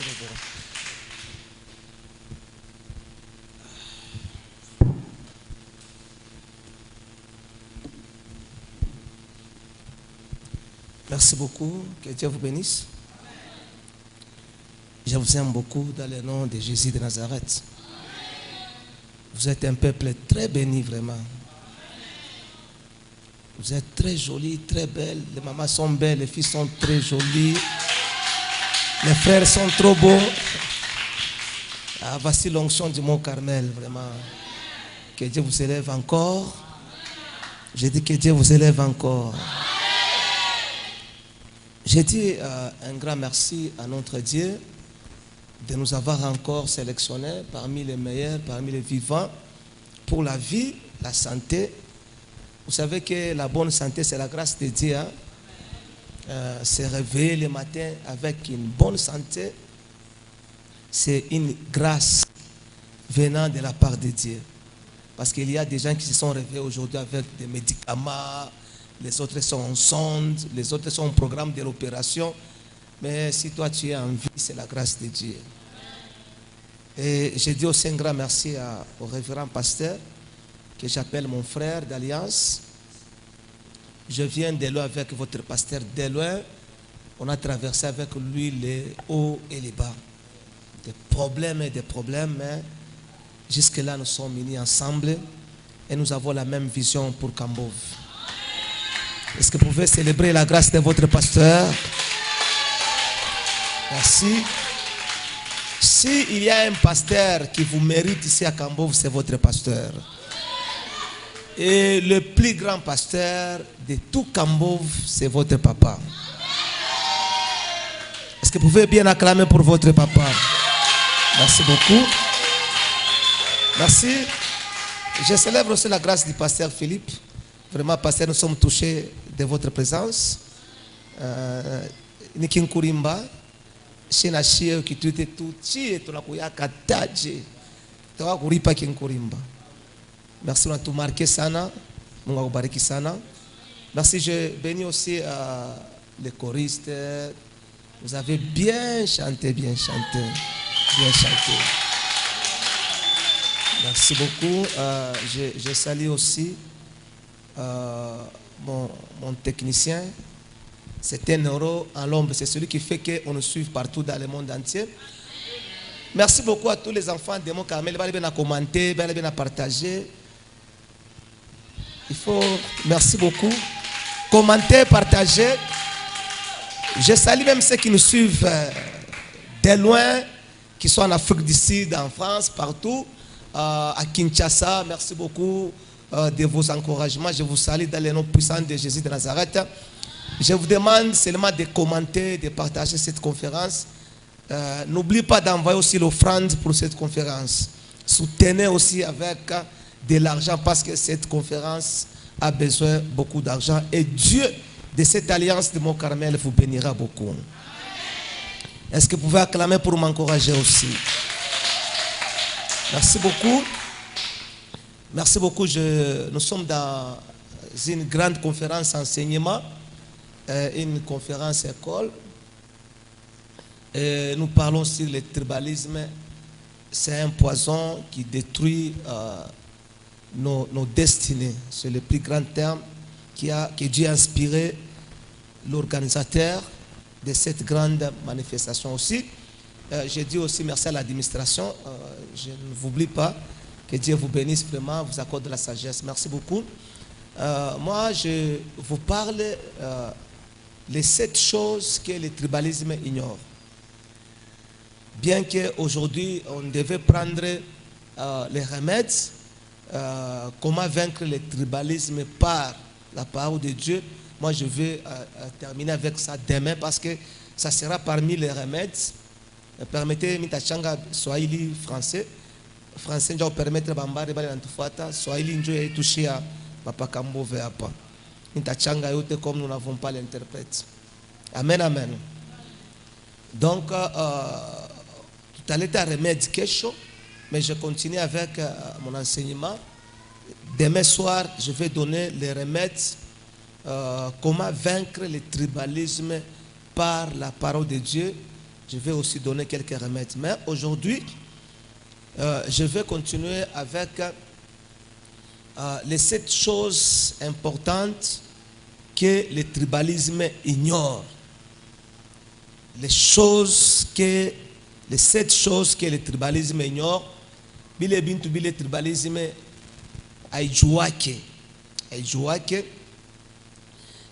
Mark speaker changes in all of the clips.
Speaker 1: beaucoup. Merci beaucoup, que Dieu vous bénisse. Je vous aime beaucoup dans le nom de Jésus de Nazareth. Vous êtes un peuple très béni, vraiment. Vous êtes très jolis, très belles. Les mamans sont belles, les filles sont très jolies. Les frères sont trop beaux. Ah, voici l'onction du Mont Carmel, vraiment. Que Dieu vous élève encore. J'ai dit que Dieu vous élève encore. J'ai dit un grand merci à notre Dieu de nous avoir encore sélectionnés parmi les meilleurs, parmi les vivants, pour la vie, la santé. Vous savez que la bonne santé, c'est la grâce de Dieu. Hein? Se réveiller le matin avec une bonne santé, c'est une grâce venant de la part de Dieu. Parce qu'il y a des gens qui se sont réveillés aujourd'hui avec des médicaments, les autres sont en sonde, les autres sont au programme de l'opération. Mais si toi tu es en vie, c'est la grâce de Dieu. Et je dis aussi un grand merci au révérend pasteur, que j'appelle mon frère d'alliance. Je viens de loin avec votre pasteur de loin. On a traversé avec lui les hauts et les bas. Des problèmes et des problèmes, mais jusque-là nous sommes unis ensemble et nous avons la même vision pour Kambov. Est-ce que vous pouvez célébrer la grâce de votre pasteur? Merci. S'il y a un pasteur qui vous mérite ici à Kambov, c'est votre pasteur. Et le plus grand pasteur de tout Kambov, c'est votre papa. Est-ce que vous pouvez bien acclamer pour votre papa? Merci beaucoup. Merci. Je célèbre aussi la grâce du pasteur Philippe. Vraiment, pasteur, nous sommes touchés de votre présence. Niki Nkurimba, Shena Shie, qui tu tout, tu tunakuya kataje, tawa kuripa Nkurimba. Merci, on a tout marqué sana, Munga kubariki sana. Merci, je bénis aussi les choristes. Vous avez bien chanté, bien chanté, bien chanté. Merci beaucoup. Je salue aussi mon technicien. C'est un euro en l'ombre. C'est celui qui fait qu'on nous suive partout dans le monde entier. Merci beaucoup à tous les enfants de Mont Carmel. Ils vont commenter, ils vont partager. Merci beaucoup. Commenter, partager. Je salue même ceux qui nous suivent de loin, qui sont en Afrique du Sud, en France, partout. À Kinshasa, merci beaucoup de vos encouragements. Je vous salue dans le nom puissant de Jésus de Nazareth. Je vous demande seulement de commenter, de partager cette conférence. N'oubliez pas d'envoyer aussi l'offrande pour cette conférence. Soutenez aussi avec de l'argent parce que cette conférence a besoin de beaucoup d'argent. Et Dieu, de cette alliance de Mont Carmel, vous bénira beaucoup. Est-ce que vous pouvez acclamer pour m'encourager aussi? Merci beaucoup. Merci beaucoup. Nous sommes dans une grande conférence enseignement, une conférence école. Et nous parlons sur le tribalisme. C'est un poison qui détruit nos destinées. C'est le plus grand terme que Dieu a inspiré l'organisateur de cette grande manifestation aussi. Je dis aussi merci à l'administration. Je ne vous oublie pas. Que Dieu vous bénisse vraiment, vous accorde la sagesse. Merci beaucoup. Moi, je vous parle les 7 choses que le tribalisme ignore. Bien qu'aujourd'hui, on devait prendre les remèdes, comment vaincre le tribalisme par la parole de Dieu. Moi, je vais terminer avec ça demain parce que ça sera parmi les remèdes. Permettez, mitachanga swahili français. Français, je vais permettre bambari bali nantufata. Swahili njo ya touché à Papa Kambove hapa. Mitachanga yote comme nous n'avons pas l'interprète. Amen, amen. Donc, tout à l'heure, remède quelque chose, mais je continue avec mon enseignement. Demain soir, je vais donner les remèdes. Comment vaincre le tribalisme par la parole de Dieu. Je vais aussi donner quelques remèdes. Mais aujourd'hui, je vais continuer avec les 7 choses importantes que le tribalisme ignore. Les 7 choses que le tribalisme ignore. Bile bintu bile tribalisme aijuake.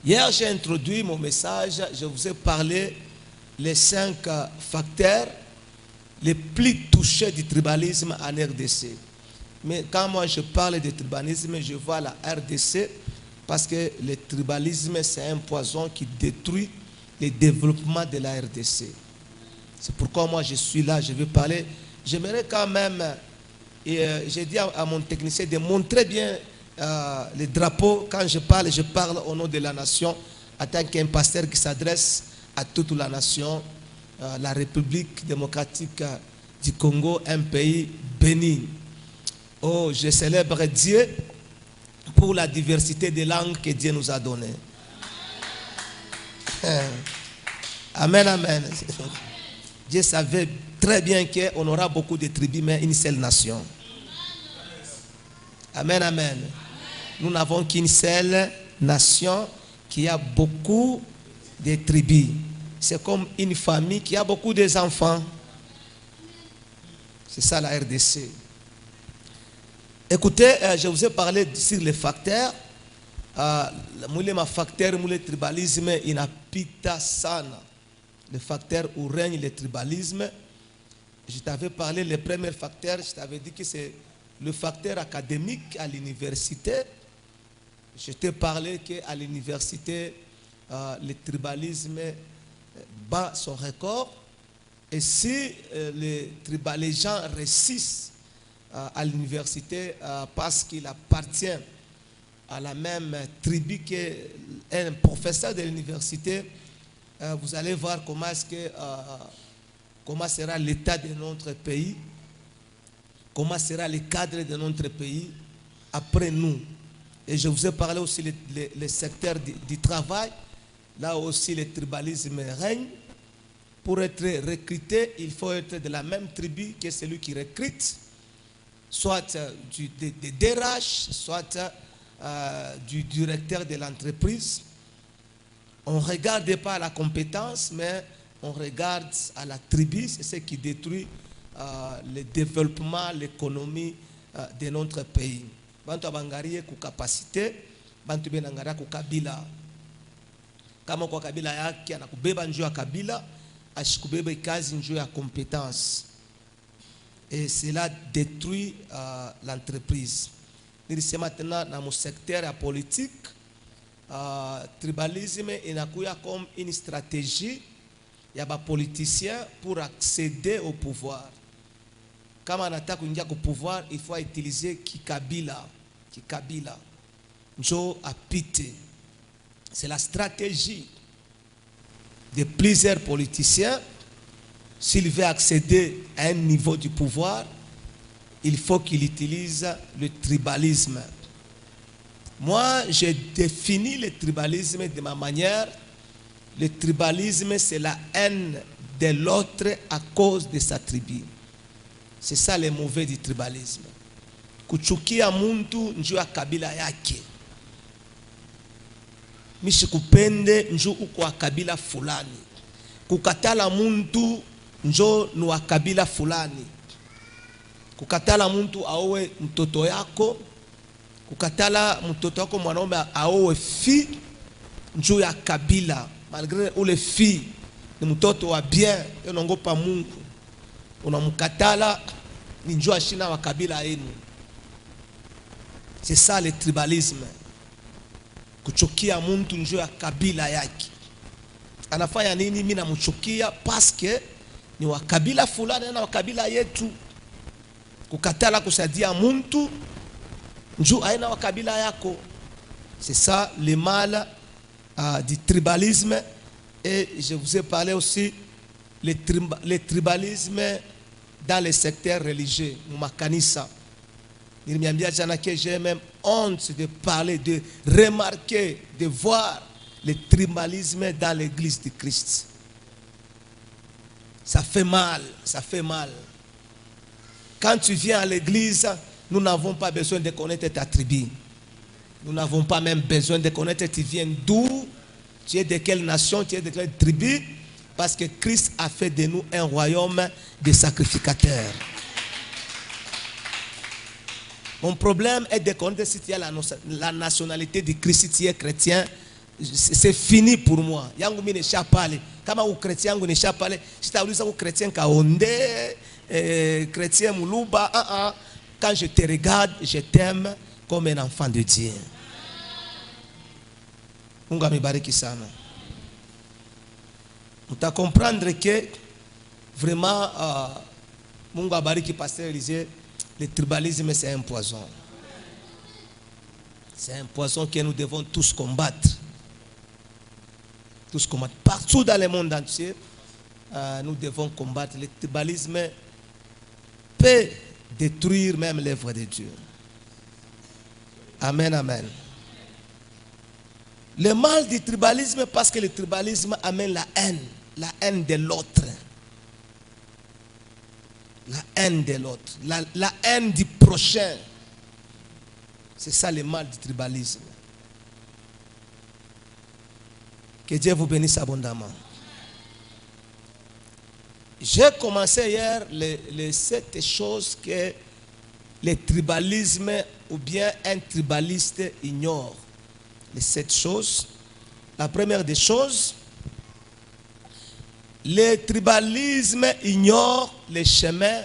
Speaker 1: Hier, j'ai introduit mon message. Je vous ai parlé les 5 facteurs les plus touchés du tribalisme en RDC. Mais quand moi je parle de tribalisme, je vois la RDC parce que le tribalisme, c'est un poison qui détruit le développement de la RDC. C'est pourquoi moi je suis là, je vais parler. J'aimerais quand même, j'ai dit à mon technicien de montrer bien les drapeaux. Quand je parle au nom de la nation, en tant qu'un pasteur qui s'adresse à toute la nation, la République démocratique du Congo, un pays béni. Oh, je célèbre Dieu pour la diversité des langues que Dieu nous a données. Amen, amen. Dieu savait très bien qu'on aura beaucoup de tribus, mais une seule nation. Amen, amen. Nous n'avons qu'une seule nation qui a beaucoup de tribus. C'est comme une famille qui a beaucoup d'enfants. C'est ça la RDC. Écoutez, je vous ai parlé sur les facteurs. Le facteur, le tribalisme, il n'a pas sana. Le facteur où règne le tribalisme. Je t'avais parlé, le premier facteur, je t'avais dit que c'est le facteur académique à l'université. Je t'ai parlé qu'à l'université, le tribalisme bat son record. Et si les gens réussissent à l'université parce qu'il appartient à la même tribu qu'un professeur de l'université, vous allez voir comment sera l'état de notre pays, comment sera le cadre de notre pays après nous. Et je vous ai parlé aussi le secteur du travail. Là aussi, le tribalisme règne. Pour être recruté, il faut être de la même tribu que celui qui recrute, soit des DRH, soit du directeur de l'entreprise. On ne regarde pas la compétence, mais on regarde à la tribu. C'est ce qui détruit le développement, l'économie de notre pays. Bantu abangarie ku capacité, bantu benangara ku kabila. Kama kwa kabila yake anakubeba njoo ya kabila, ashikubeba kazi njoo ya compétence. Et cela détruit l'entreprise. C'est maintenant dans mon secteur politique, tribalisme inakuya comme une stratégie ya ba politiciens pour accéder au pouvoir. Kama anataka kuingia au pouvoir, il faut utiliser kikabila. Njo apite. C'est la stratégie de plusieurs politiciens. S'il veut accéder à un niveau du pouvoir, il faut qu'il utilise le tribalisme. Moi, j'ai défini le tribalisme de ma manière. Le tribalisme, c'est la haine de l'autre à cause de sa tribu. C'est ça le mauvais du tribalisme. Kuchukia muntu njoo ya kabila yake. Mishikupende njoo uko wa kabila fulani. Kukatala muntu njoo ni wa kabila fulani. Kukatala muntu aowe mtoto yako. Kukatala mtoto wako mwanaume aowe fi njoo ya kabila. Malgré ule fi ni mtoto wa bien, yonongopa Mungu. Unamkatala ni njoo ashina wa kabila yenu. C'est ça le tribalisme. Kuchukia muntu njoo ya kabila yake. Anafanya nini? Mimi namchukia parce que ni wa kabila fulani na wa kabila yetu. Kukatala kusaidia muntu njoo aina wa kabila yako. C'est ça le mal du tribalisme. Et je vous ai parlé aussi le tribalisme dans les secteurs religieux, Makanisa. Il m'a dit que j'ai même honte de parler, de remarquer, de voir le tribalisme dans l'église de Christ. Ça fait mal, ça fait mal. Quand tu viens à l'église, nous n'avons pas besoin de connaître ta tribu. Nous n'avons pas même besoin de connaître tu viens d'où, tu es de quelle nation, tu es de quelle tribu. Parce que Christ a fait de nous un royaume de sacrificateurs. Mon problème est de connaître si tu as la nationalité de Christ, si tu es chrétien. C'est fini pour moi. Yangu mi nesha pale. Kama u chrétien yangu nesha pale. Si tu as un chrétien kaonde, chrétien muluba, quand je te regarde, je t'aime comme un enfant de Dieu. Mungu amebariki sana. On t'a comprendre que vraiment Mungu abariki pasteur Élisée, le tribalisme c'est un poison. C'est un poison que nous devons tous combattre. Tous combattre. Partout dans le monde entier, nous devons combattre. Le tribalisme peut détruire même l'œuvre de Dieu. Amen, amen. Le mal du tribalisme, parce que le tribalisme amène la haine de l'autre. La haine de l'autre, la haine du prochain. C'est ça le mal du tribalisme. Que Dieu vous bénisse abondamment. J'ai commencé hier les 7 choses que le tribalisme ou bien un tribaliste ignore. Les 7 choses. La première des choses, le tribalisme ignore les chemins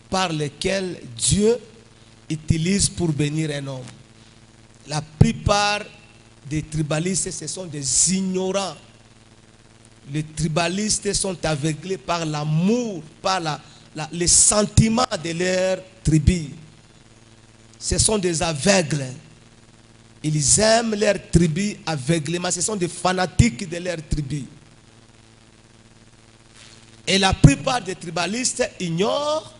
Speaker 1: par lesquels Dieu utilise pour bénir un homme. La plupart des tribalistes, ce sont des ignorants. Les tribalistes sont aveuglés par l'amour, par les sentiments de leur tribu. Ce sont des aveugles. Ils aiment leur tribu aveuglément. Ce sont des fanatiques de leur tribu. Et la plupart des tribalistes ignorent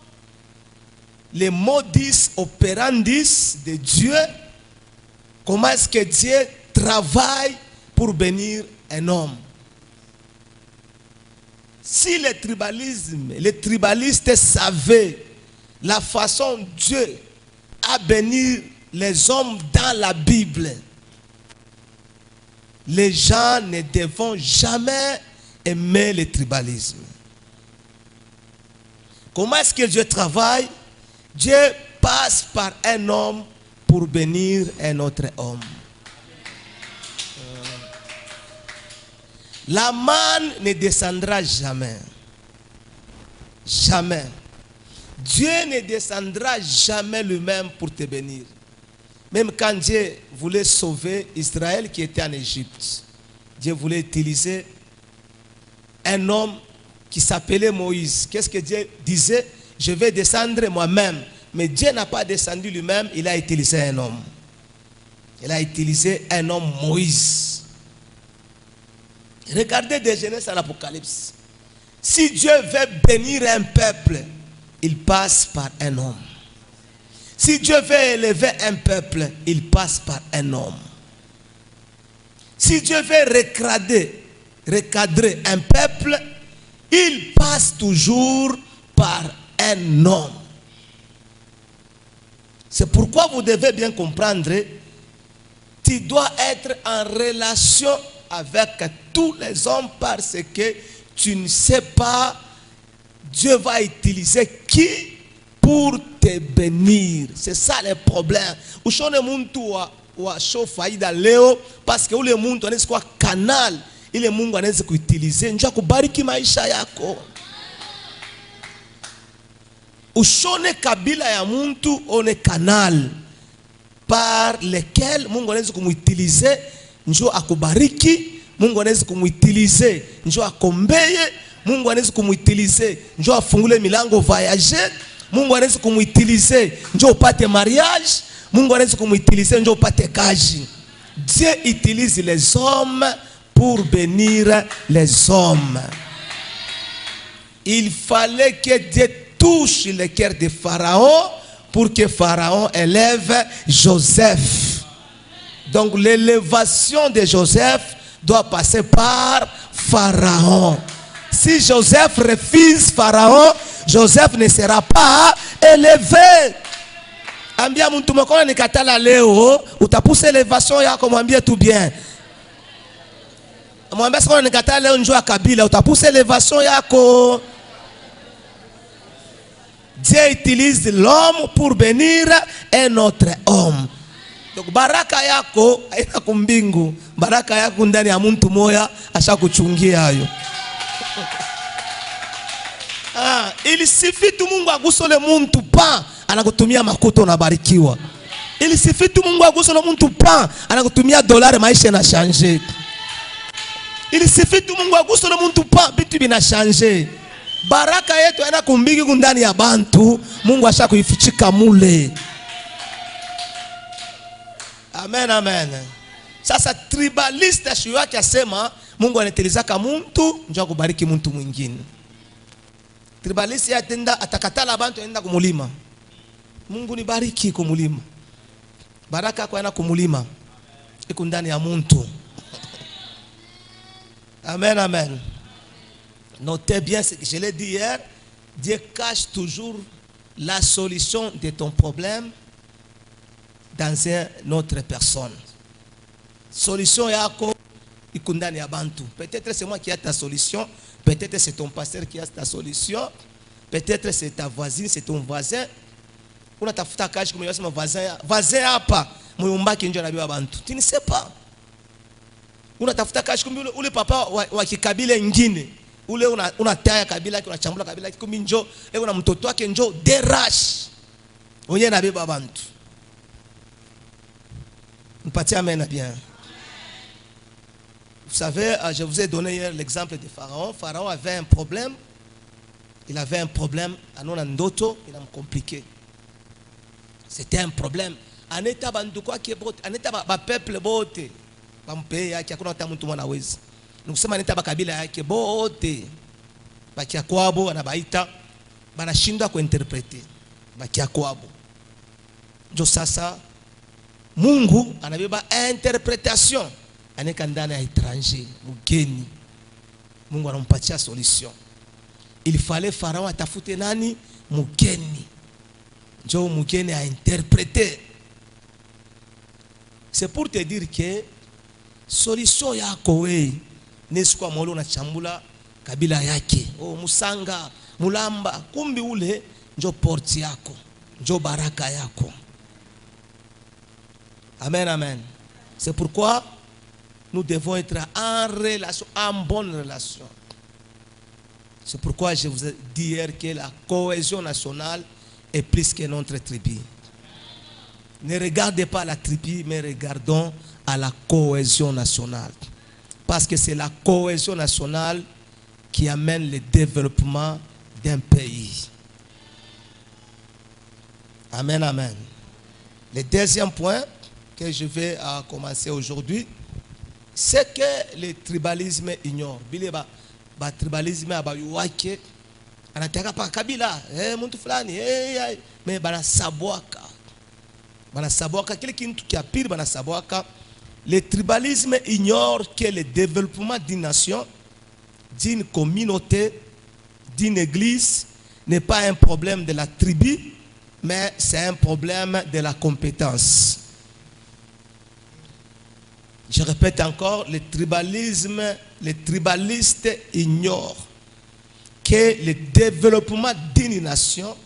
Speaker 1: les modus operandi de Dieu. Comment est-ce que Dieu travaille pour bénir un homme? Si les tribalistes savaient la façon dont Dieu a béni les hommes dans la Bible, les gens ne devront jamais aimer le tribalisme. Comment est-ce que Dieu travaille? Dieu passe par un homme pour bénir un autre homme. La manne ne descendra jamais. Jamais. Dieu ne descendra jamais lui-même pour te bénir. Même quand Dieu voulait sauver Israël qui était en Égypte, Dieu voulait utiliser un homme qui s'appelait Moïse. Qu'est-ce que Dieu disait? Je vais descendre moi-même. Mais Dieu n'a pas descendu lui-même, il a utilisé un homme. Il a utilisé un homme, Moïse. Regardez de Genèse à l'Apocalypse. Si Dieu veut bénir un peuple, il passe par un homme. Si Dieu veut élever un peuple, il passe par un homme. Si Dieu veut recadrer un peuple, il passe toujours par un homme. C'est pourquoi vous devez bien comprendre, tu dois être en relation avec tous les hommes parce que tu ne sais pas Dieu va utiliser qui pour te bénir. C'est ça le problème. Ushone muntu wa show faida leo parce que ule muntu anaweza kuwa canal ile Mungu anaweza kuutilize njoo kubariki maisha yako. Ushone kabila ya muntu one canal par lequel Mungu anaweza kumuutilize njoo akubariki. Mungu anaweza kumuutilize njoo akombeye. Mungu anaweza kumuutilize njoo afungule milango voyager. Mungu anaweza kumuutilize njoo upate mariage. Mungu anaweza kumuutilize njoo upate kazi. Dieu utilise les hommes pour bénir les hommes. Il fallait que Dieu touche le cœur de Pharaon pour que Pharaon élève Joseph. Donc l'élévation de Joseph doit passer par Pharaon. Si Joseph refuse Pharaon, Joseph ne sera pas élevé. Ambia mtu mkono nikatala leo, utapusa elevation yako, mwambie tout bien. Mwambie sasa nikatala leo njoo Kabila, utapusa elevation yako. Dieu utilise l'homme pour bénir un autre homme. Donc baraka yako haina kumbingu, baraka yako ndani ya mtu moya ashakuchungia hayo. Il suffit tu Mungu agusole muntu pa anakutumia makuta unabarikiwa. Il suffit tu Mungu agusole muntu pa anakutumia dolari maisha na changer. Il suffit tu Mungu agusole muntu pa bitu bina changer. Baraka yetu haina kumbingi ndani ya bantu, Mungu ashakuifichika mule. Amen, amen. Sasa tribalista shu yake asema Mungu anatilizaka muntu njoo kubariki muntu mwingine. Tribalista yatenda atakatala abantu enda kumulima. Mungu nibariki kumulima. Baraka yako yana kumulima. Iko ndani ya muntu. Amen, amen. Notez bien ce que je l'ai dit hier. Dieu cache toujours la solution de ton problème dans une autre personne. Solution yako iko ndani ya bantu. Peut-être c'est moi qui ai ta solution, peut-être c'est ton pasteur qui a ta solution, peut-être c'est ta voisine, c'est ton voisin. Unatafuta kazi kama yasema voisin hapa, muyumbaki nje anabiwa bantu. Tu ne sais pas. Unatafuta kazi kumbe ule papa wa kikabila nyingine. Ule unataya kabila yake, unachambula kabila yake kumbe njo, na mtoto wake njo derash. Onye nabiwa bantu. Amen, bien. Vous savez, je vous ai donné hier l'exemple de Pharaon. Pharaon avait un problème. Il avait un problème. Anonandoto, il a compliqué. C'était un problème. Aneta bandukwa ki bote, aneta ba peuple bote. Ba mpeye yake hakuna hata mtu mwana wezi. Nikusema aneta ba kabila yake bote. Bakia kwabo anabaita banashindwa kuinterprete. Bakia kwabo. Ndio sasa Mungu anabeba interpretation. Aneka ndani ya étranger, mugeni. Mungu anampatia solution. Il fallait Pharaon atafute nani? Mugeni. Njo mugeni a interprété. C'est pour te dire que solution yako we nesikwa mwolo na chambula kabila yake. Oh musanga, mulamba, kumbi ule njo porti yako. Njo baraka yako. Amen, amen. C'est pourquoi nous devons être en relation, en bonne relation. C'est pourquoi je vous ai dit hier que la cohésion nationale est plus que notre tribu. Ne regardez pas la tribu, mais regardons à la cohésion nationale. Parce que c'est la cohésion nationale qui amène le développement d'un pays. Amen, amen. Le deuxième point que je vais commencer aujourd'hui, c'est que le tribalisme ignore. Bileba ba tribalisme abayuwake anataka pa kabila mtu fulani mais bana sabwaka kile kintu kia pire bana sabwaka. Le tribalisme ignore que le développement d'une nation, d'une communauté, d'une église n'est pas un problème de la tribu, mais c'est un problème de la compétence. Je répète encore, le tribaliste ignore que le développement d'une nation,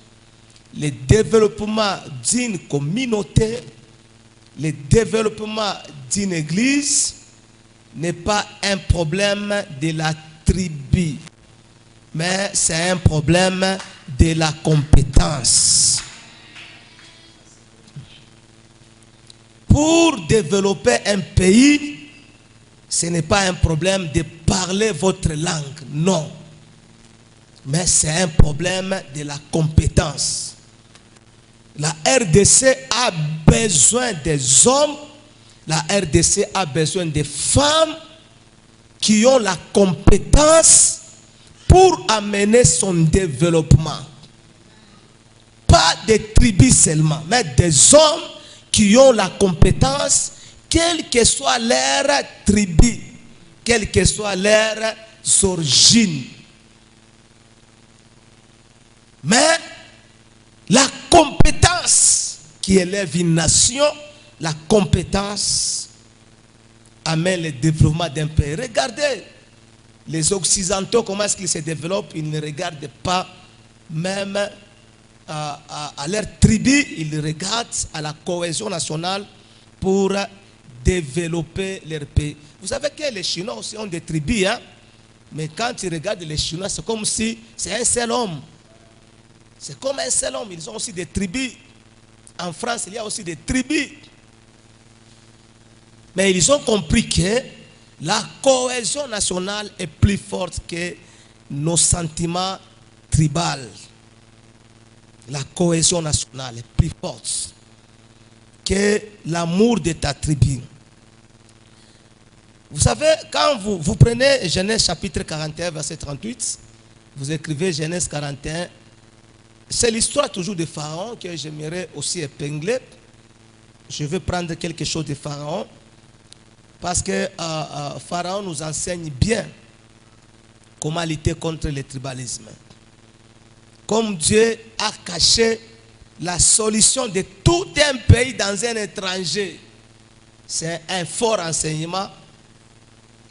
Speaker 1: le développement d'une communauté, le développement d'une église n'est pas un problème de la tribu, mais c'est un problème de la compétence. Pour développer un pays, ce n'est pas un problème de parler votre langue, non. Mais c'est un problème de la compétence. La RDC a besoin des hommes, la RDC a besoin des femmes qui ont la compétence pour amener son développement. Pas des tribus seulement, mais des hommes qui ont la compétence, quelle que soit leur tribu, quelle que soit leur origine. Mais la compétence qui élève une nation, la compétence amène le développement d'un pays. Regardez les Occidentaux, comment est-ce qu'ils se développent. Ils ne regardent pas même à leur tribu, ils regardent à la cohésion nationale pour développer leur pays. Vous savez que les Chinois aussi ont des tribus, hein? Mais quand ils regardent les Chinois, c'est comme si c'est un seul homme. C'est comme un seul homme. Ils ont aussi des tribus. En France, il y a aussi des tribus. Mais ils ont compris que la cohésion nationale est plus forte que nos sentiments tribaux. La cohésion nationale est plus forte que l'amour de ta tribu. Vous savez, quand vous prenez Genèse chapitre 41, verset 38, vous écrivez Genèse 41, c'est l'histoire toujours de Pharaon que j'aimerais aussi épingler. Je vais prendre quelque chose de Pharaon, parce que Pharaon nous enseigne bien comment lutter contre le tribalisme. Comme Dieu a caché la solution de tout un pays dans un étranger. C'est un fort enseignement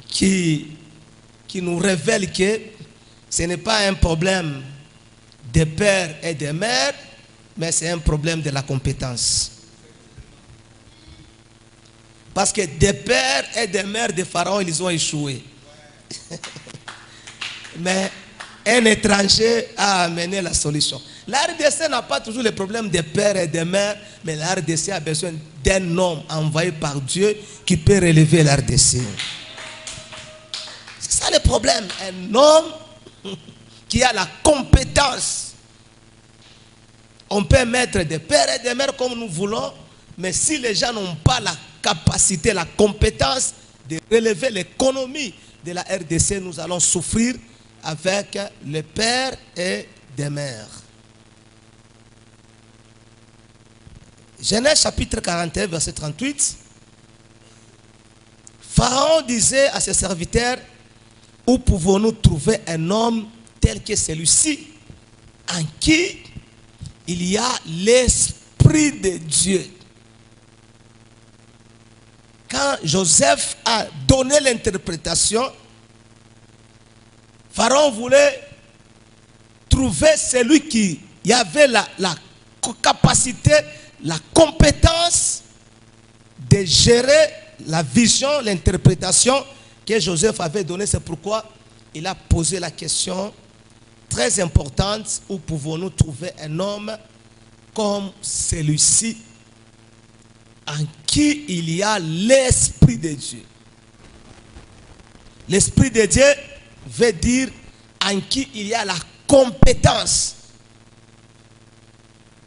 Speaker 1: qui nous révèle que ce n'est pas un problème des pères et des mères, mais c'est un problème de la compétence. Parce que des pères et des mères de Pharaon, ils ont échoué. Mais un étranger a amené la solution. La RDC n'a pas toujours le problème des pères et des mères, mais la RDC a besoin d'un homme envoyé par Dieu qui peut relever la RDC. C'est ça le problème. Un homme qui a la compétence. On peut mettre des pères et des mères comme nous voulons, mais si les gens n'ont pas la capacité, la compétence de relever l'économie de la RDC, nous allons souffrir avec les pères et des mères. Genèse chapitre 41, verset 38. Pharaon disait à ses serviteurs, où pouvons-nous trouver un homme tel que celui-ci, en qui il y a l'Esprit de Dieu? Quand Joseph a donné l'interprétation, Pharaon voulait trouver celui qui avait la capacité, la compétence de gérer la vision, l'interprétation que Joseph avait donnée. C'est pourquoi il a posé la question très importante, où pouvons-nous trouver un homme comme celui-ci, en qui il y a l'Esprit de Dieu? L'Esprit de Dieu veut dire en qui il y a la compétence.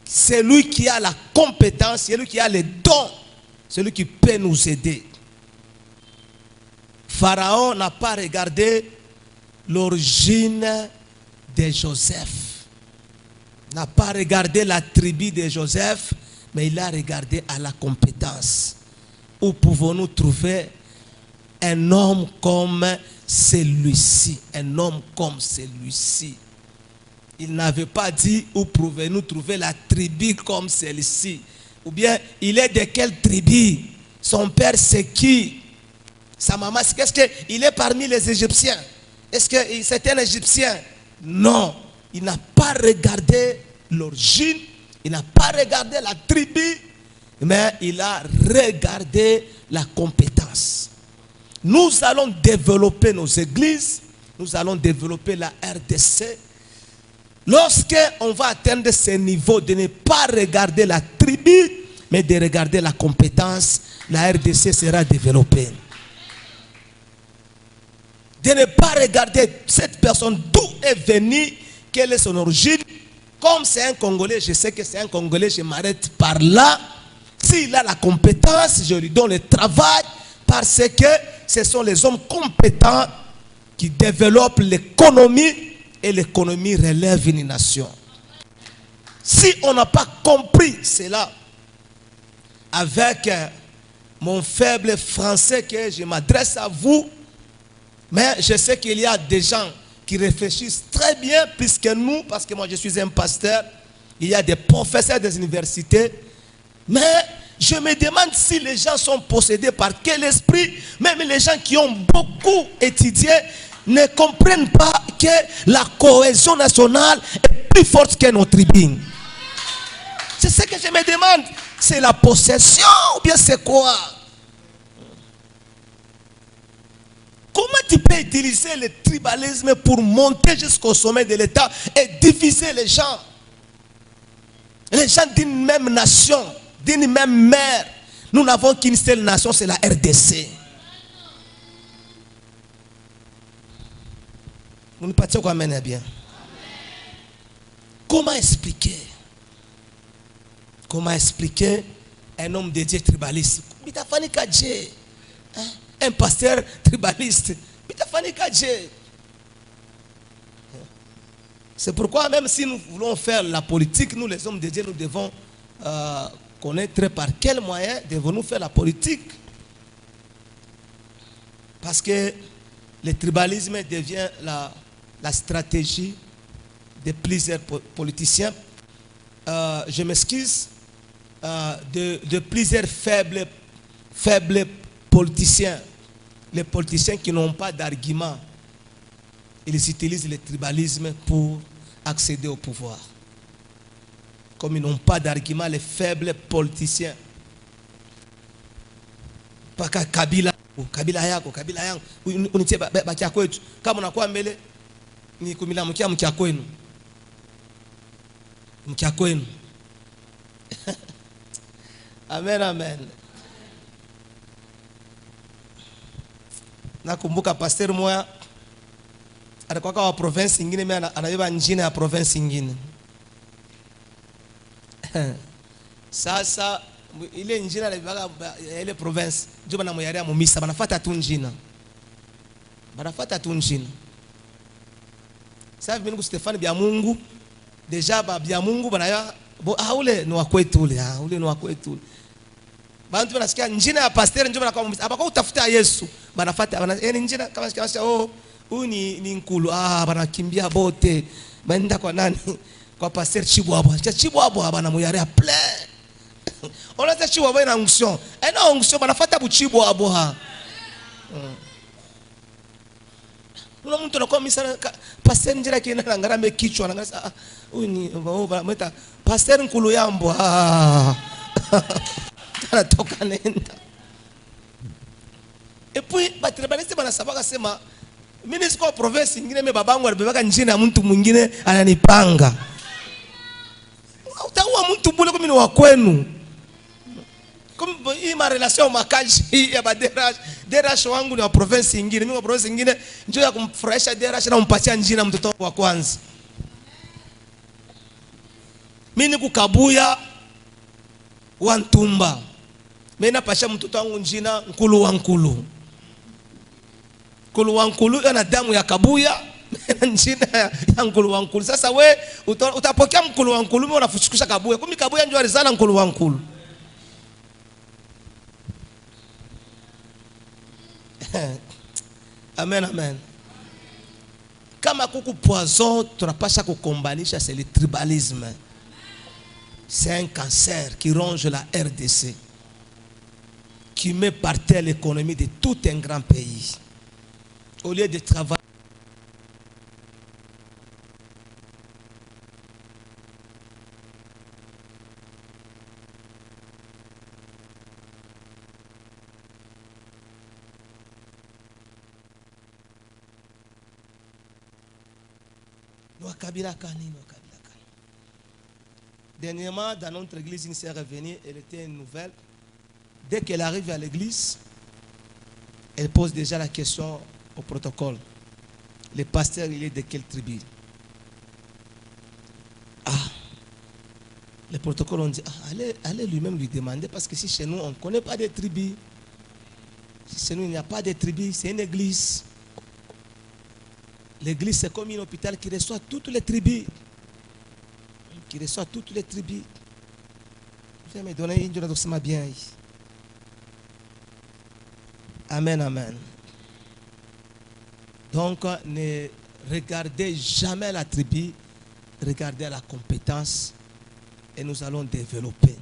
Speaker 1: Celui qui a la compétence, celui qui a les dons, celui qui peut nous aider. Pharaon n'a pas regardé l'origine de Joseph, n'a pas regardé la tribu de Joseph, mais il a regardé à la compétence. Où pouvons-nous trouver un homme comme celui-ci? Un homme comme celui-ci. Il n'avait pas dit où pouvons-nous trouver la tribu comme celle-ci. Ou bien il est de quelle tribu? Son père c'est qui? Sa maman, est-ce qu'il est parmi les Égyptiens? Est-ce que c'est un Égyptien? Non, il n'a pas regardé l'origine, il n'a pas regardé la tribu, mais il a regardé la compétence. Nous allons développer nos églises, nous allons développer la RDC. Lorsqu'on va atteindre ce niveau de ne pas regarder la tribu, mais de regarder la compétence, la RDC sera développée. De ne pas regarder cette personne, d'où est venue, quelle est son origine. Comme c'est un Congolais, je sais que c'est un Congolais, je m'arrête par là. S'il a la compétence, je lui donne le travail, parce que ce sont les hommes compétents qui développent l'économie, et l'économie relève une nation. Si on n'a pas compris cela, avec mon faible français que je m'adresse à vous, mais je sais qu'il y a des gens qui réfléchissent très bien plus que nous, parce que moi je suis un pasteur, il y a des professeurs des universités, mais je me demande si les gens sont possédés par quel esprit. Même les gens qui ont beaucoup étudié ne comprennent pas que la cohésion nationale est plus forte que nos tribunes. C'est ce que je me demande. C'est la possession ou bien c'est quoi? Comment tu peux utiliser le tribalisme pour monter jusqu'au sommet de l'État et diviser les gens? Les gens d'une même nation, d'une même mère. Nous n'avons qu'une seule nation, c'est la RDC. Vous ne partez quoi mener bien? Comment expliquer? Comment expliquer un homme de Dieu tribaliste? Un pasteur tribaliste. C'est pourquoi même si nous voulons faire la politique, nous les hommes de Dieu, nous devons connaître par quels moyens devons-nous faire la politique. Parce que le tribalisme devient la stratégie de plusieurs politiciens. Je m'excuse, de plusieurs faibles politiciens. Les politiciens qui n'ont pas d'argument, ils utilisent le tribalisme pour accéder au pouvoir. Comme ils n'ont pas d'argument, les faibles politiciens. Paka Kabila yako, Kabila yangu, unitie bakia kwetu. Kama unakuwa mbele, ni kumila mkia kwenu. Mkia kwenu. Amen, amen. Nakumbuka pastor moya alikuwa kwa province nyingine, mimi anabeba njina ya province nyingine. Sasa ile njina alibeba ile province ndio banamuyaria mu misa, banafuata tu njina. Banafuata tu njina. Sasa mimi Stefano bya Mungu deja bya Mungu banaya ule ni wa kwetu ule, ule ni wa kwetu. Bantu banasikia njina ya pastor ndio banakuwa mu misa. Abako utafuta Yesu. Banafuata yani njina kama sikia huyu ni nkulu, banakimbia bote baenda kwa nani? Kwa pasteur Chibwabwa. Chibwabwa banamuyaria ple. Onaza Chibwabwa ina onction. Ina onction banafuata bu Chibwabwa. Kuna mtu anakuwa misana pasteur njira kina ngarambe kichwa anangasa huyu ni meta pasteur nkulu yambo. Anatoka nenda. Et puis batribaliste banasabaka sema mimi siko province nyingine, mimi babangu alibebaka njina ya mtu mwingine ananipanga. Utaua mtu bule kama ni wa kwenu. Kama hii ma relation makaji ya baderash wangu ni wa province nyingine, mimi wa province nyingine njoo ya kumfurahisha derash na kumpatia njina mtoto wa kwanza. Mimi ni kukabuya wa Ntumba. Mimi napasha mtoto wangu njina nkulu wa nkulu. Nkulu wa nkulu yana damu ya kabuya njina ya nkulu wa nkulu. Sasa we utapokea nkulu wa nkulu, mimi unafushikisha kabuya. Kumi kabuya ndio alizala nkulu wa nkulu. Amen, amen. Kama kuku poison tunapasha kukombanisha, c'est le tribalisme. C'est un cancer qui ronge la RDC, qui met par terre l'économie de tout un grand pays. Au lieu de travailler. Dernièrement, dans notre église, une sœur est venue, elle était une nouvelle. Dès qu'elle arrive à l'église, elle pose déjà la question au protocole. Le pasteur, il est de quelle tribu? Le protocole, on dit, allez lui-même lui demander, parce que si chez nous, on ne connaît pas de tribus. Si chez nous, il n'y a pas de tribus, c'est une église. L'église, c'est comme un hôpital qui reçoit toutes les tribus. Qui reçoit toutes les tribus. Je vais me donner une journée bien. Amen, amen. Donc, regardez jamais la tribu, regardez la compétence et nous allons développer.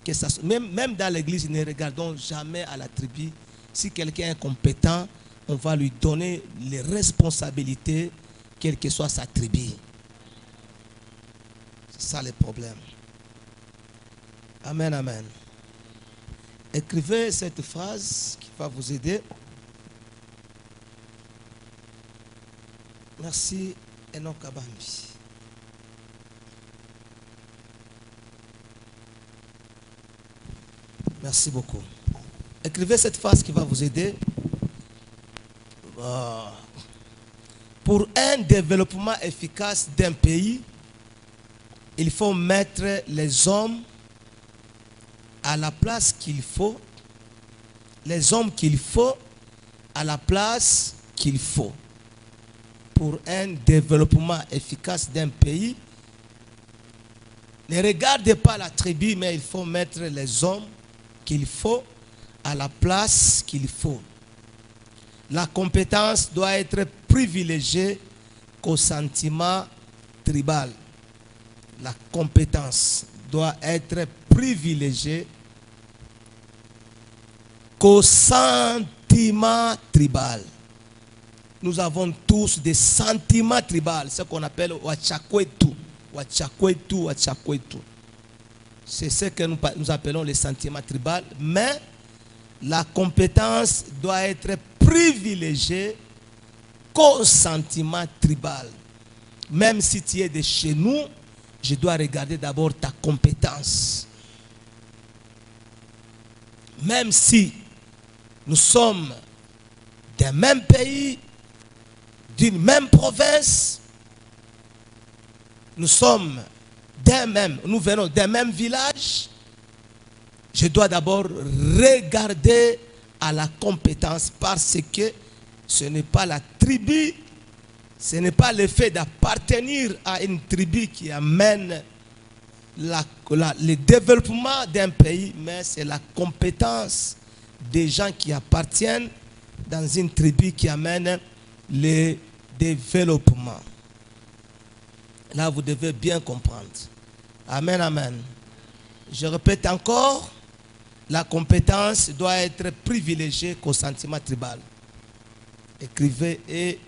Speaker 1: Que ça, même dans l'église, ne regardons jamais à la tribu. Si quelqu'un est compétent, on va lui donner les responsabilités, quelle que soit sa tribu. C'est ça le problème. Amen, amen. Écrivez cette phrase qui va vous aider. Merci, Enoch Abambi. Merci beaucoup. Écrivez cette phrase qui va vous aider. Pour un développement efficace d'un pays, il faut mettre les hommes à la place qu'il faut, les hommes qu'il faut à la place qu'il faut. Pour un développement efficace d'un pays, ne regardez pas la tribu, mais il faut mettre les hommes qu'il faut à la place qu'il faut. La compétence doit être privilégiée qu'au sentiment tribal. La compétence doit être privilégiée qu'au sentiment tribal. Nous avons tous des sentiments tribaux, ce qu'on appelle Wachakwetu. Wachakwetu, Wachakwetu. C'est ce que nous appelons les sentiments tribaux, mais la compétence doit être privilégiée qu'au sentiment tribal. Même si tu es de chez nous, je dois regarder d'abord ta compétence. Même si nous sommes d'un même pays, d'une même province, nous venons d'un même village, je dois d'abord regarder à la compétence, parce que ce n'est pas la tribu, ce n'est pas le fait d'appartenir à une tribu qui amène le développement d'un pays, mais c'est la compétence des gens qui appartiennent dans une tribu qui amène le développement. Là, vous devez bien comprendre. Amen, amen. Je répète encore, la compétence doit être privilégiée qu'au sentiment tribal. Écrivez et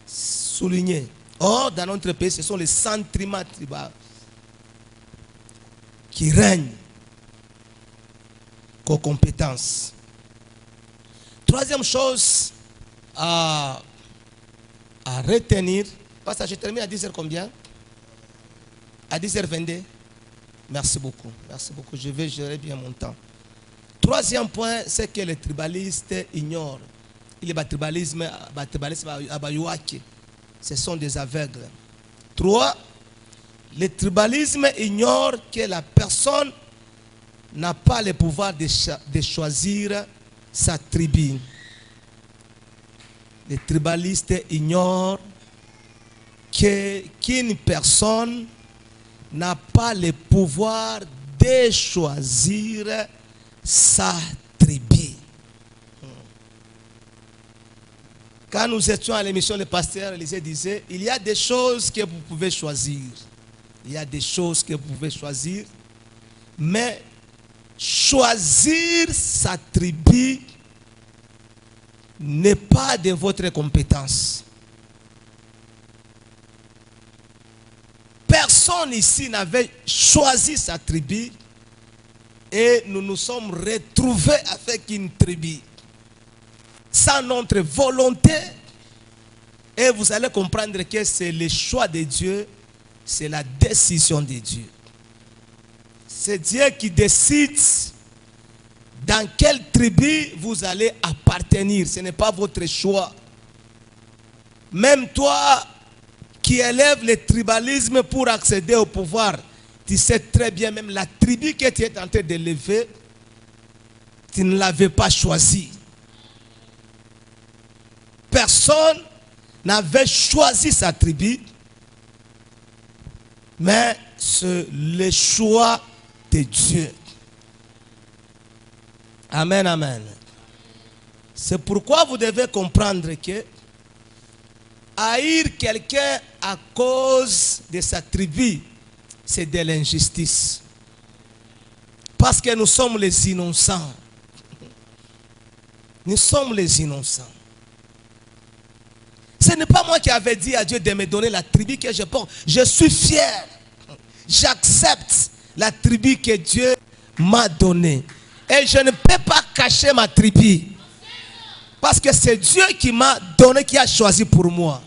Speaker 1: soulignez. Or, dans notre pays, ce sont les sentiments tribaux qui règnent qu'aux compétences. Troisième chose à retenir, parce que je termine à 10h combien? À 10h22. Merci beaucoup. Merci beaucoup. Je vais gérer bien mon temps. Troisième point, c'est que les tribalistes ignorent. Il y a tribalisme à Bayouake. Ce sont des aveugles. 3. Le tribalisme ignore que la personne n'a pas le pouvoir de choisir sa tribu. Les tribalistes ignorent qu'une personne n'a pas le pouvoir de choisir sa tribu. Quand nous étions à l'émission, le pasteur Élisée disait, il y a des choses que vous pouvez choisir. Il y a des choses que vous pouvez choisir. Mais choisir sa tribu n'est pas de votre compétence. Personne ici n'avait choisi sa tribu et nous nous sommes retrouvés avec une tribu sans notre volonté, et vous allez comprendre que c'est le choix de Dieu, c'est la décision de Dieu. C'est Dieu qui décide dans quelle tribu vous allez appartenir. Ce n'est pas votre choix. Même toi qui élèves le tribalisme pour accéder au pouvoir, tu sais très bien, même la tribu que tu es en train d'élever, tu ne l'avais pas choisie. Personne n'avait choisi sa tribu, mais c'est le choix de Dieu. Amen, amen. C'est pourquoi vous devez comprendre que Haïr quelqu'un à cause de sa tribu, c'est de l'injustice. Parce que nous sommes les innocents. Nous sommes les innocents. Ce n'est pas moi qui avais dit à Dieu de me donner la tribu que je porte. Je suis fier. J'accepte la tribu que Dieu m'a donnée. Et je ne peux pas cacher ma tribu. Parce que c'est Dieu qui m'a donné, qui a choisi pour moi.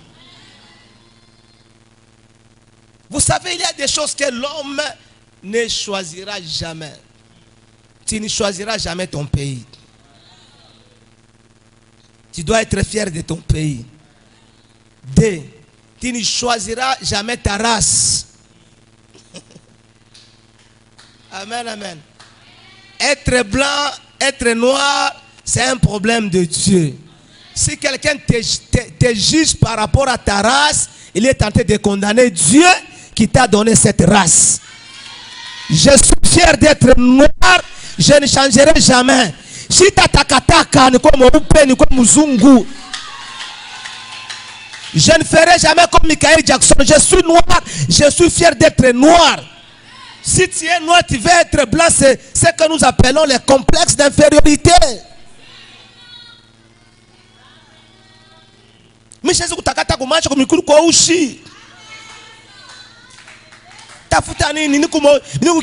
Speaker 1: Vous savez, il y a des choses que l'homme ne choisira jamais. Tu ne choisiras jamais ton pays. Tu dois être fier de ton pays. D. Tu ne choisiras jamais ta race. Amen, amen. Être blanc, être noir, c'est un problème de Dieu. Si quelqu'un te juge par rapport à ta race, il est tenté de condamner Dieu qui t'a donné cette race. Je suis fier d'être noir, je ne changerai jamais. Si tatakataka ni comme Oupe, ni comme Muzungu, je ne ferai jamais comme Michael Jackson. Je suis noir, je suis fier d'être noir. Si tu es noir, tu veux être blanc, c'est ce que nous appelons les complexes d'infériorité. Michel kutakata kumacho kumikuru kwa ushi. Tafuta nini niku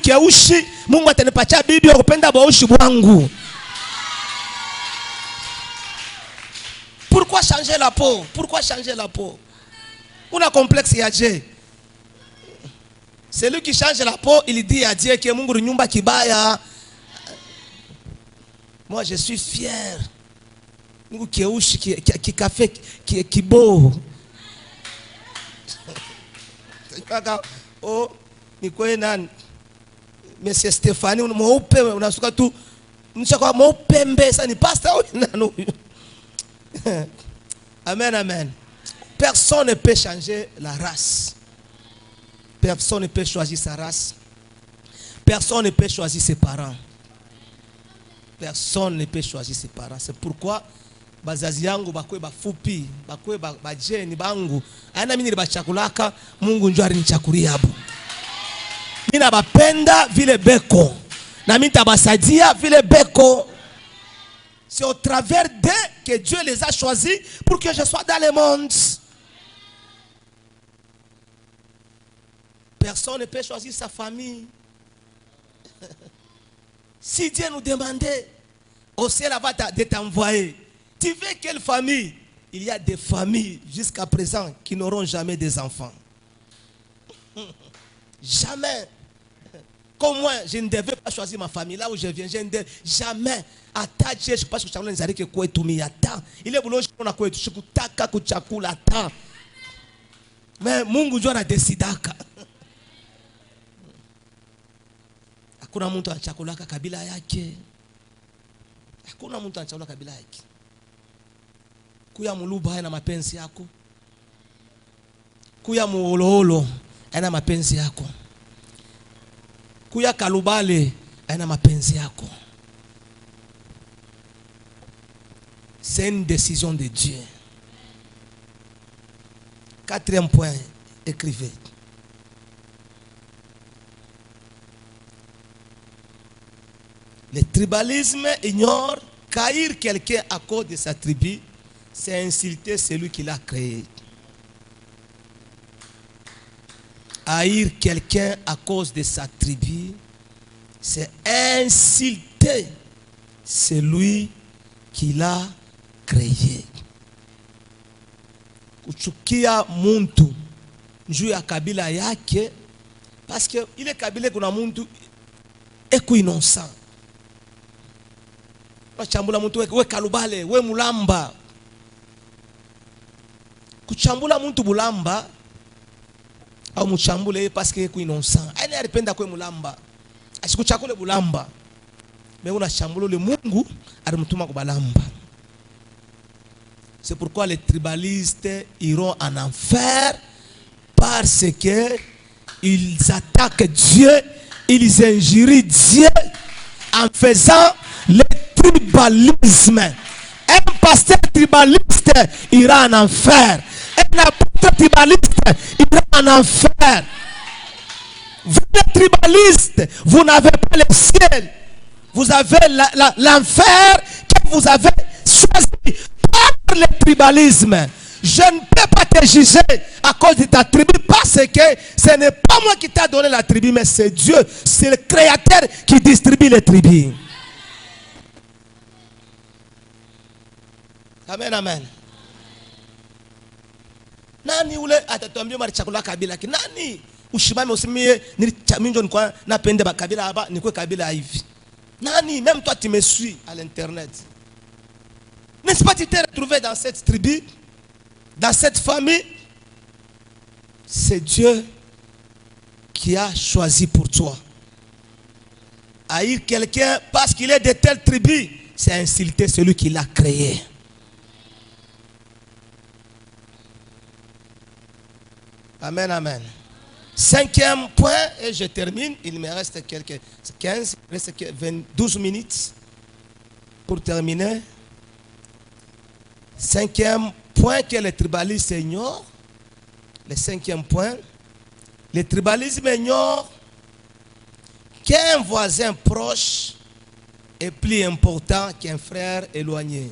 Speaker 1: kia ushi. Mungu atanipatia bibi ya kupenda ba ushi bwangu. Pourquoi changer la peau? Pourquoi changer la peau? On a complexe ya Dieu. Celui qui change la peau, il dit à Dieu que Mungu nyumba kibaya. Moi je suis fier. Mungu kieushi ki café ki beau. Oh, ni kwa nani? Monsieur Stéphanie, mweupe unasuka tu. Mshaka mweupe mbesa ni pastor nani? Amen, amen. Personne ne peut changer la race. Personne ne peut choisir sa race. Personne ne peut choisir ses parents. Personne ne peut choisir ses parents. C'est pourquoi bazazi yangu bakwe bafupi, bakwe bajeni bangu. Ana mimi nibachakulaka, Mungu njoo alinichakulia hapo. Nina bapenda vile beko. Na mimi tabasadia vile beko. C'est au travers d'eux que Dieu les a choisis pour que je sois dans le monde. Personne ne peut choisir sa famille. Si Dieu nous demandait au ciel avant de t'envoyer, tu veux quelle famille? Il y a des familles jusqu'à présent qui n'auront jamais des enfants. Jamais. Comme moi, je ne devais pas choisir ma famille. Là où je viens, je ne devais jamais. Attaché, je pense que je suis que quoi tout miyata. Il est boulot, je ne quoi tout taka kuchakula ta. Mais Mungu jua na desidaka. Hakuna mtu anachakulaka kabila yake. Hakuna mtu anachakulaka kabila yake. Kuya muluba haina mapenzi yako. Kuya muololo haina mapenzi yako. Kuya kalubale haina mapenzi yako. C'est une décision de Dieu. Quatrième point, écrivez. Le tribalisme ignore qu'haïr quelqu'un à cause de sa tribu, c'est insulter celui qui l'a créé. Haïr quelqu'un à cause de sa tribu, c'est insulter celui qui l'a créé. Kuchukia muntu juu ya kabila yake, parce que il est kabila kuna muntu eko innocent. Kuchambula muntu we kalubale, we mulamba. Kuchambula muntu bulamba au muchambule parce que eko innocent. Aina alipenda kwe mulamba. Asikuchakule bulamba. Mais on a chamboulé le Mungu arimutuma kubalamba. C'est pourquoi les tribalistes iront en enfer parce que ils attaquent Dieu, ils injurient Dieu en faisant le tribalisme. Un pasteur tribaliste ira en enfer. Un apôtre tribaliste, il est en enfer. Vous êtes tribaliste, vous n'avez pas le ciel. Vous avez l'enfer que vous avez choisi par le tribalisme. Je ne peux pas te juger à cause de ta tribu parce que ce n'est pas moi qui t'a donné la tribu, mais c'est Dieu, c'est le Créateur qui distribue les tribus. Amen, amen. Nani ule atatuambia mara chakula kabila ki nani ushimame usimie nilichaminjo nilikuwa napende kabila hapa nikuwe kabila hivi. Nani, même toi tu me suis à l'internet. N'est-ce pas tu t'es retrouvé dans cette tribu? Dans cette famille, c'est Dieu qui a choisi pour toi. Haïr quelqu'un parce qu'il est de telle tribu, c'est insulter celui qui l'a créé. Amen, amen. Cinquième point, et je termine. Il me reste quelques 15, il reste 12 minutes pour terminer. Cinquième point que les tribalistes ignorent. Le cinquième point. Les tribalistes ignorent qu'un voisin proche est plus important qu'un frère éloigné.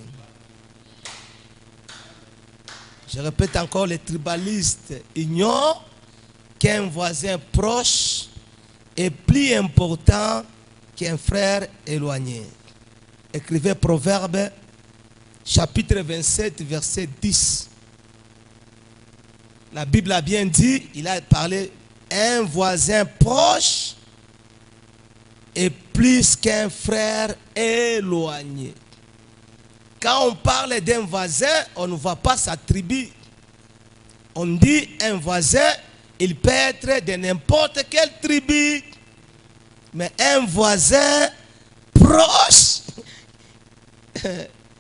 Speaker 1: Je répète encore, les tribalistes ignorent qu'un voisin proche est plus important qu'un frère éloigné. Écrivez Proverbe, chapitre 27, verset 10. La Bible a bien dit, il a parlé, un voisin proche est plus qu'un frère éloigné. Quand on parle d'un voisin, on ne voit pas sa tribu. On dit un voisin, il peut être de n'importe quelle tribu. Mais un voisin proche,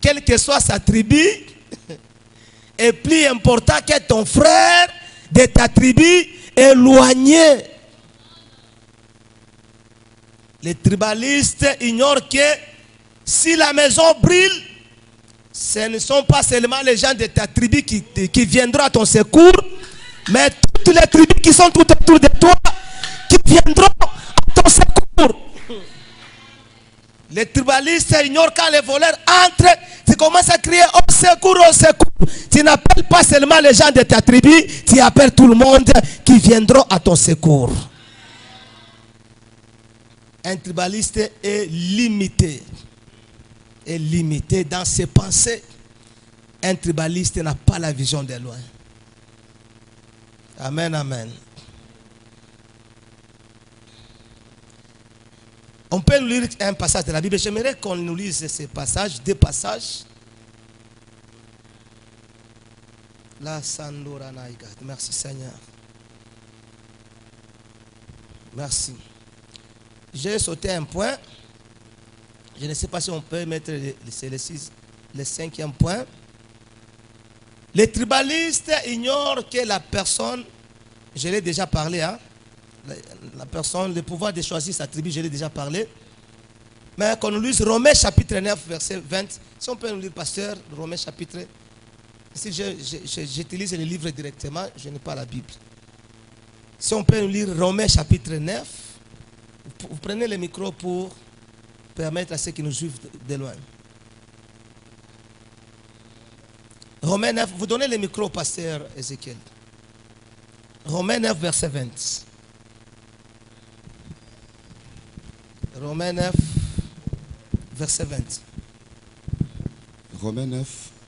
Speaker 1: quelle que soit sa tribu, est plus important que ton frère de ta tribu éloigné. Les tribalistes ignorent que si la maison brûle, ce ne sont pas seulement les gens de ta tribu qui viendront à ton secours, mais toutes les tribus qui sont tout autour de toi qui viendront à ton secours. Les tribalistes ignorent quand les voleurs entrent, tu commences à crier au secours, au secours. Tu n'appelles pas seulement les gens de ta tribu, tu appelles tout le monde qui viendront à ton secours. Un tribaliste est limité. Est limité dans ses pensées. Un tribaliste n'a pas la vision de loin. Amen, amen. On peut nous lire un passage de la Bible. J'aimerais qu'on nous lise ces passages, deux passages. Merci Seigneur. Merci. J'ai sauté un point. Je ne sais pas si on peut mettre le cinquième point. Les tribalistes ignorent que la personne, je l'ai déjà parlé, hein, la personne, le pouvoir de choisir sa tribu, je l'ai déjà parlé. Mais qu'on nous lise Romains chapitre 9, verset 20. Si on peut nous lire, pasteur, Romains chapitre. Si j'utilise les livres directement, je n'ai pas la Bible. Si on peut nous lire Romains chapitre 9, vous prenez le micro pour permettre à ceux qui nous suivent de loin. Romains 9, vous donnez le micro au pasteur Ézéchiel. Romains 9, verset 20. Romains 9, verset 20.
Speaker 2: Romains 9,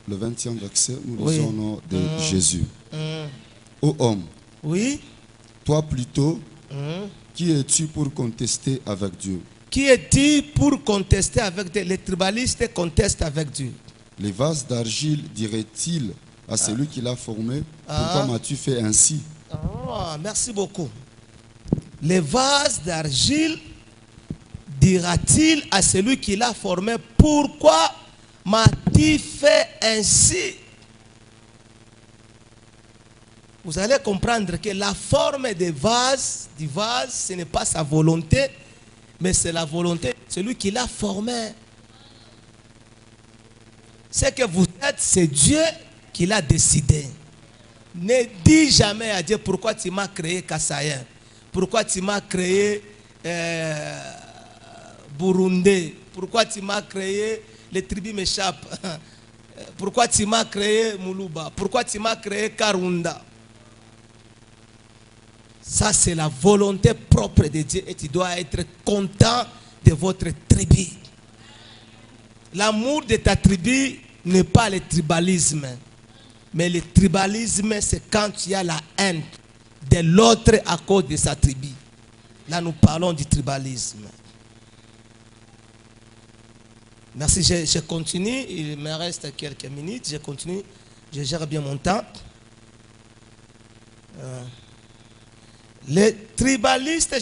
Speaker 2: le 20e verset, nous lisons au nom de Jésus. Ô homme,
Speaker 1: oui,
Speaker 2: toi plutôt, qui es-tu pour contester avec Dieu?
Speaker 1: Qui es-tu pour contester avec Dieu? Les tribalistes contestent avec Dieu.
Speaker 2: Les vases d'argile dirait-il à celui qui l'a formé, pourquoi m'as-tu fait ainsi?
Speaker 1: Merci beaucoup. Les vases d'argile dira-t-il à celui qui l'a formé, pourquoi m'as-tu fait ainsi? Vous allez comprendre que la forme du vase, ce n'est pas sa volonté, mais c'est la volonté de celui qui l'a formé. Ce que vous êtes, c'est Dieu qui l'a décidé. Ne dis jamais à Dieu pourquoi tu m'as créé Kassayen, pourquoi tu m'as créé Burundais, pourquoi tu m'as créé, les tribus m'échappent, pourquoi tu m'as créé Moulouba, pourquoi tu m'as créé Karunda. Ça c'est la volonté propre de Dieu et tu dois être content de votre tribu. L'amour de ta tribu n'est pas le tribalisme. Mais le tribalisme, c'est quand il y a la haine de l'autre à cause de sa tribu. Là, nous parlons du tribalisme. Merci, je continue. Il me reste quelques minutes. Je continue. Je gère bien mon temps. Les tribalistes,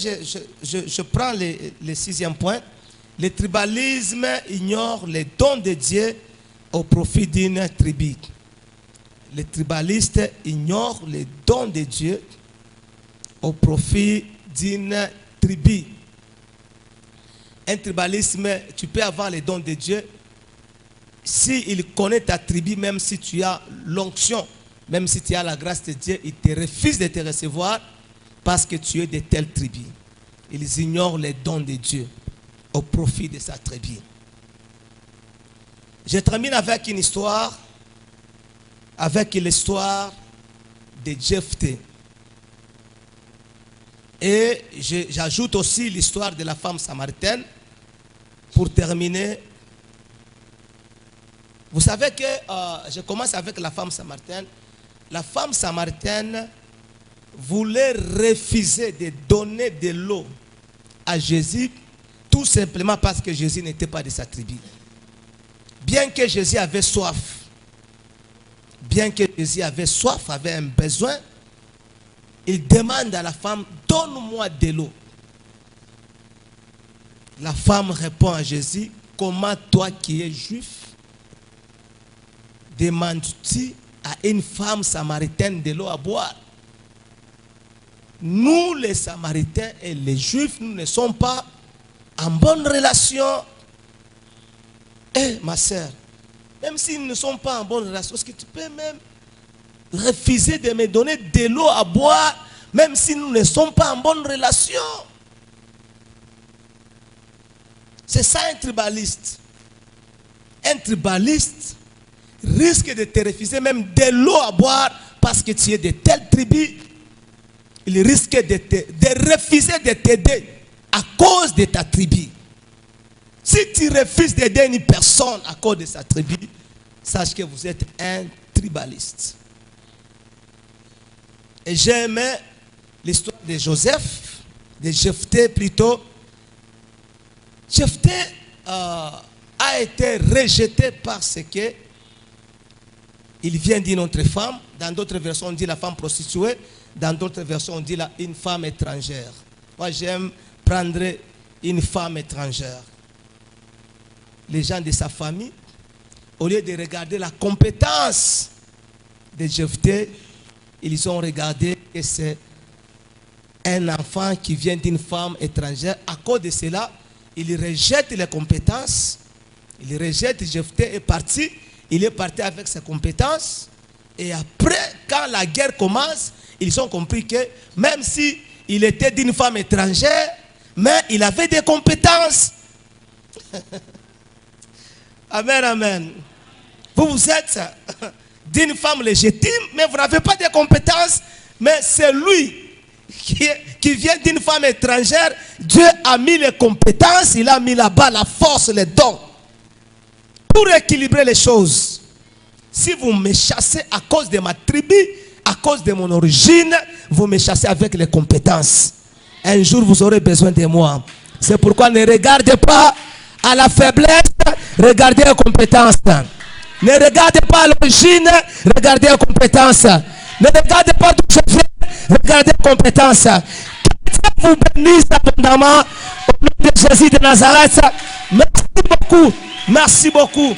Speaker 1: je prends le sixième point. Le tribalisme ignore les dons de Dieu au profit d'une tribu. Les tribalistes ignorent les dons de Dieu au profit d'une tribu. Un tribalisme, tu peux avoir les dons de Dieu s'il connaît ta tribu, même si tu as l'onction, même si tu as la grâce de Dieu, il te refuse de te recevoir parce que tu es de telle tribu. Ils ignorent les dons de Dieu au profit de sa tribu. Je termine avec une histoire, avec l'histoire de Jephthé. Et j'ajoute aussi l'histoire de la femme samaritaine pour terminer. Vous savez que je commence avec la femme samaritaine. La femme samaritaine voulait refuser de donner de l'eau à Jésus tout simplement parce que Jésus n'était pas de sa tribu. Bien que Jésus avait soif, avait un besoin, il demande à la femme, donne-moi de l'eau. La femme répond à Jésus, comment toi qui es juif, demandes-tu à une femme samaritaine de l'eau à boire? Nous les Samaritains et les Juifs, nous ne sommes pas en bonne relation. Eh ma soeur, même si nous ne sommes pas en bonne relation, est-ce que tu peux même refuser de me donner de l'eau à boire, même si nous ne sommes pas en bonne relation? C'est ça un tribaliste. Un tribaliste risque de te refuser même de l'eau à boire parce que tu es de telle tribu. Il risque de refuser de t'aider à cause de ta tribu. Si tu refuses d'aider une personne à cause de sa tribu, sache que vous êtes un tribaliste. Et j'ai aimé l'histoire de Joseph, de Jephthé plutôt. Jephthé a été rejeté parce que il vient d'une autre femme. Dans d'autres versions, on dit la femme prostituée. Dans d'autres versions, on dit une femme étrangère. Moi, j'aime prendre une femme étrangère. Les gens de sa famille, au lieu de regarder la compétence de Jephthé, ils ont regardé que c'est un enfant qui vient d'une femme étrangère. À cause de cela, ils rejettent les compétences. Ils rejettent Jephthé est parti. Il est parti avec ses compétences. Et après, quand la guerre commence, ils ont compris que même si il était d'une femme étrangère, mais il avait des compétences. Amen, amen. Vous êtes d'une femme légitime, mais vous n'avez pas de compétences. Mais c'est lui qui vient d'une femme étrangère. Dieu a mis les compétences, il a mis là-bas la force, les dons, pour équilibrer les choses. Si vous me chassez à cause de ma tribu, à cause de mon origine, vous me chassez avec les compétences. Un jour, vous aurez besoin de moi. C'est pourquoi ne regardez pas à la faiblesse, regardez les compétences. Ne regardez pas à l'origine, regardez les compétences. Ne regardez pas d'où je viens, regardez les compétences. Que Dieu vous bénisse abondamment au nom de Jésus de Nazareth. Merci beaucoup. Merci beaucoup.